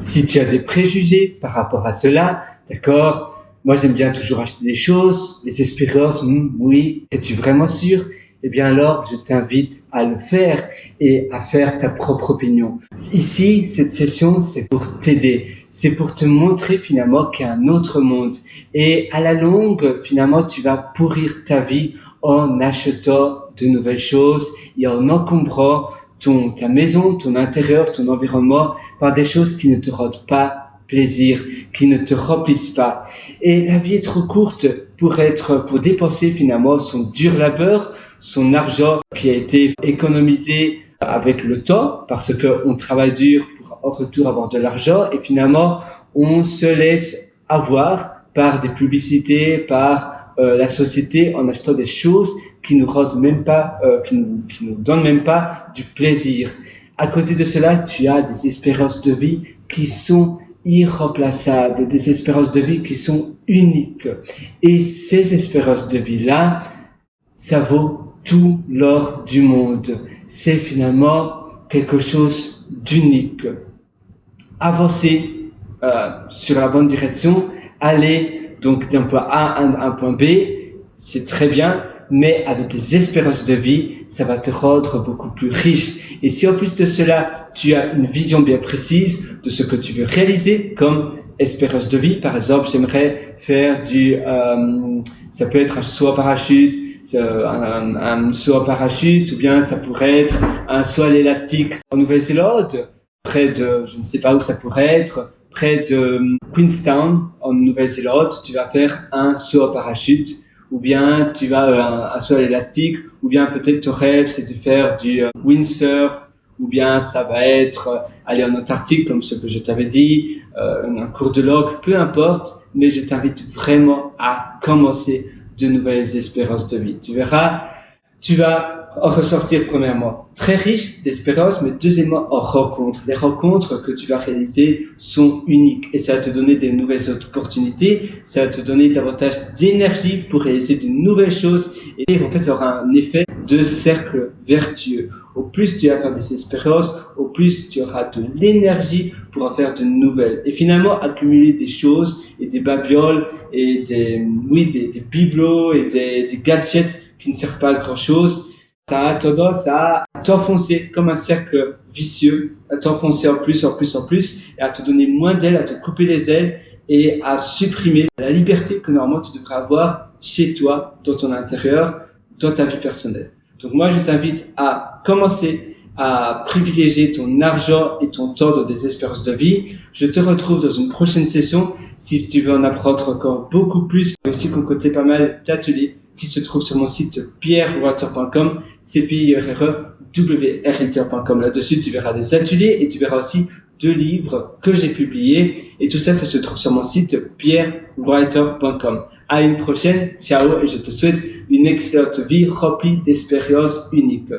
Si tu as des préjugés par rapport à cela, d'accord, moi j'aime bien toujours acheter des choses, les expériences, oui, es-tu vraiment sûr? Eh bien alors, je t'invite à le faire et à faire ta propre opinion. Ici, cette session, c'est pour t'aider. C'est pour te montrer finalement qu'il y a un autre monde. Et à la longue, finalement, tu vas pourrir ta vie en achetant de nouvelles choses et en encombrant ta maison, ton intérieur, ton environnement par des choses qui ne te rendent pas plaisir, qui ne te remplissent pas. Et la vie est trop courte pour dépenser finalement son dur labeur, son argent qui a été économisé avec le temps, parce que on travaille dur pour en retour avoir de l'argent, et finalement on se laisse avoir par des publicités, par la société en achetant des choses qui nous rendent même pas, qui nous donnent même pas du plaisir. À côté de cela, tu as des espérances de vie qui sont irremplaçables, des espérances de vie qui sont uniques. Et ces espérances de vie-là, ça vaut tout l'or du monde. C'est finalement quelque chose d'unique. Avancer sur la bonne direction, aller donc d'un point A à un point B, c'est très bien, mais avec des espérances de vie, ça va te rendre beaucoup plus riche. Et si en plus de cela, tu as une vision bien précise de ce que tu veux réaliser comme espérance de vie, par exemple, j'aimerais faire ça peut être un saut en parachute, un saut en parachute, ou bien ça pourrait être un saut à l'élastique en Nouvelle-Zélande, près de, je ne sais pas où ça pourrait être, près de Queenstown en Nouvelle-Zélande, tu vas faire un saut en parachute, ou bien tu vas un saut à l'élastique, ou bien peut-être ton rêve c'est de faire du windsurf, ou bien ça va être aller en Antarctique comme ce que je t'avais dit, un cours de langue, peu importe, mais je t'invite vraiment à commencer de nouvelles espérances de vie. Tu verras, tu vas en ressortir premièrement très riche d'espérances, mais deuxièmement en rencontres. Les rencontres que tu vas réaliser sont uniques et ça va te donner des nouvelles opportunités, ça va te donner davantage d'énergie pour réaliser de nouvelles choses et en fait ça aura un effet de cercle vertueux. Au plus tu vas faire des expériences, au plus tu auras de l'énergie pour en faire de nouvelles. Et finalement accumuler des choses et des babioles et des bibelots et des gadgets qui ne servent pas à grand chose, ça a tendance à t'enfoncer comme un cercle vicieux, à t'enfoncer en plus, et à te donner moins d'ailes, à te couper les ailes et à supprimer la liberté que normalement tu devrais avoir chez toi, dans ton intérieur, dans ta vie personnelle. Donc moi, je t'invite à commencer à privilégier ton argent et ton temps dans des espérances de vie. Je te retrouve dans une prochaine session si tu veux en apprendre encore beaucoup plus. J'ai aussi concocté pas mal d'ateliers qui se trouvent sur mon site pierrewriter.com, CPIRREWRITER.com. Là-dessus, tu verras des ateliers et tu verras aussi 2 livres que j'ai publiés. Et tout ça, ça se trouve sur mon site pierrewriter.com. À une prochaine, ciao, et je te souhaite une excellente vie remplie d'expériences uniques.